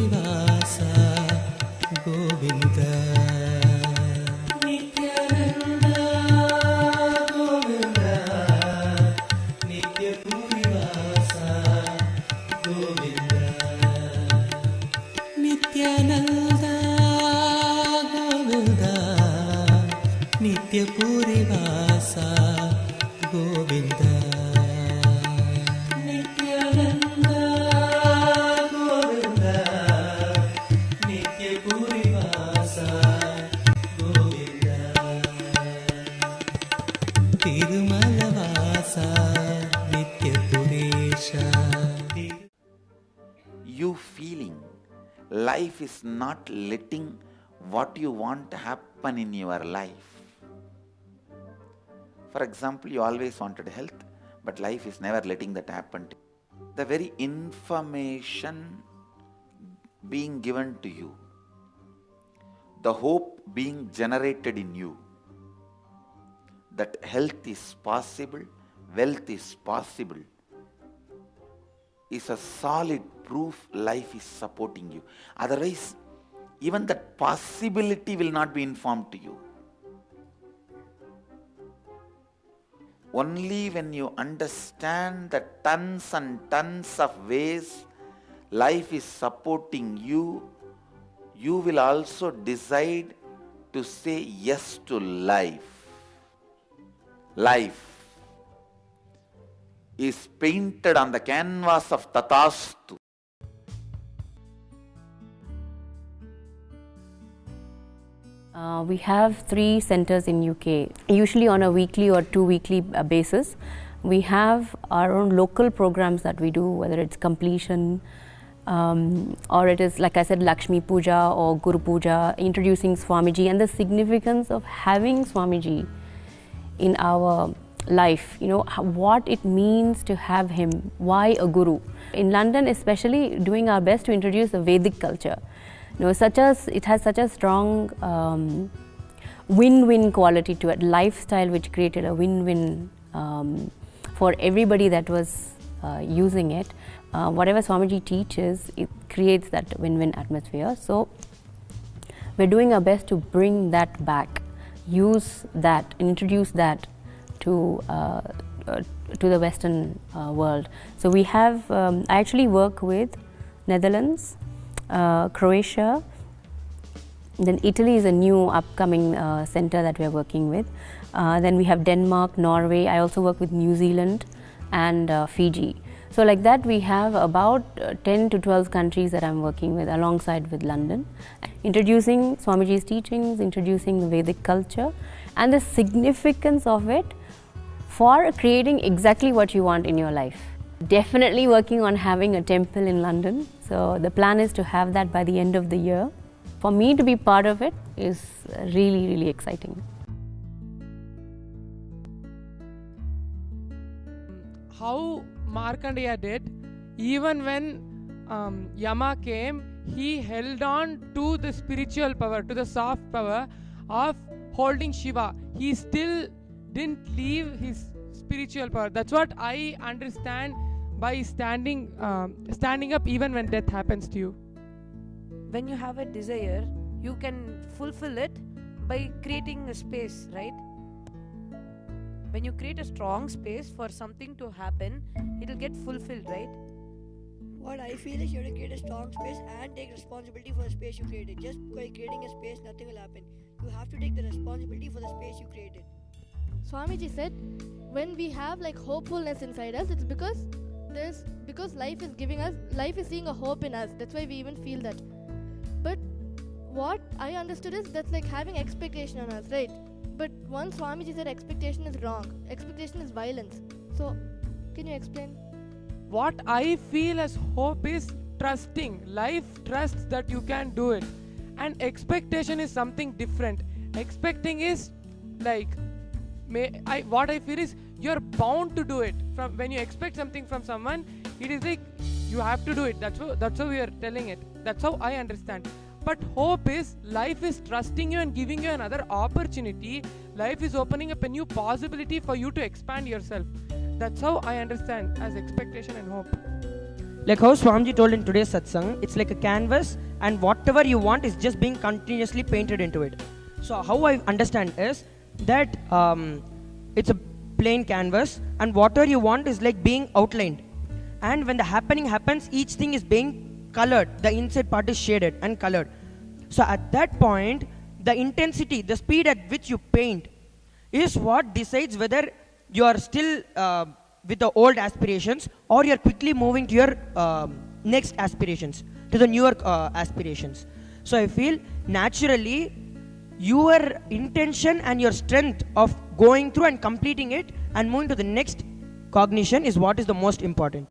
Nityapurivasa Govinda Nityananda Govinda Nityapurivasa Govinda Nityananda Govinda Nityapurivasa Govinda Nityananda Govinda Nityapurivasa Govinda Tirumalavasa Nityapuresha. You feeling life is not letting what you want to happen in your life. For example, you always wanted health, but life is never letting that happen. The very information being given to you, the hope being generated in you, that health is possible, wealth is possible, is a solid proof life is supporting you. Otherwise, even that possibility will not be informed to you. Only when you understand the tons and tons of ways life is supporting you, you will also decide to say yes to life. Life is painted on the canvas of Tathastu. We have 3 centers in UK, usually on a weekly or 2 weekly basis. We have our own local programs that we do, whether it's completion or it is, like I said, Lakshmi Puja or Guru Puja, introducing Swamiji and the significance of having Swamiji in our life, you know, what it means to have him, why a guru. In London especially, doing our best to introduce the Vedic culture. You know, it has such a strong win-win quality to it, lifestyle which created a win-win for everybody that was using it. Whatever Swamiji teaches, it creates that win-win atmosphere. So we're doing our best to bring that back, use that, introduce that to the Western world. So we have, I actually work with Netherlands, Croatia, then Italy is a new upcoming center that we are working with. Then we have Denmark, Norway. I also work with New Zealand and Fiji. So like that we have about 10 to 12 countries that I'm working with alongside with London. Introducing Swamiji's teachings, introducing the Vedic culture and the significance of it for creating exactly what you want in your life. Definitely working on having a temple in London. So the plan is to have that by the end of the year. For me to be part of it is really, really exciting. How Markandeya did, even when Yama came, he held on to the spiritual power, to the soft power of holding Shiva. He still didn't leave his spiritual power. That's what I understand by standing up even when death happens to you. When you have a desire, you can fulfill it by creating a space, right? When you create a strong space for something to happen, it will get fulfilled, right? What I feel is you have to create a strong space and take responsibility for the space you created. Just by creating a space, nothing will happen. You have to take the responsibility for the space you created. Swamiji said, when we have like hopefulness inside us, it's because life is seeing a hope in us. That's why we even feel that. But what I understood is that's like having expectation on us, right? But once Swamiji said expectation is wrong, expectation is violence. So, can you explain? What I feel as hope is trusting. Life trusts that you can do it. And expectation is something different. Expecting is like, what I feel is you're bound to do it. When you expect something from someone, it is like you have to do it. That's how we are telling it. That's how I understand. But hope is, life is trusting you and giving you another opportunity. Life is opening up a new possibility for you to expand yourself. That's how I understand as expectation and hope. Like how Swamiji told in today's satsang, it's like a canvas and whatever you want is just being continuously painted into it. So how I understand is that it's a plain canvas and whatever you want is like being outlined. And when the happening happens, each thing is being colored. The inside part is shaded and colored. So at that point, the intensity, the speed at which you paint is what decides whether you are still with the old aspirations or you are quickly moving to your next aspirations, to the newer aspirations. So I feel naturally your intention and your strength of going through and completing it and moving to the next cognition is what is the most important.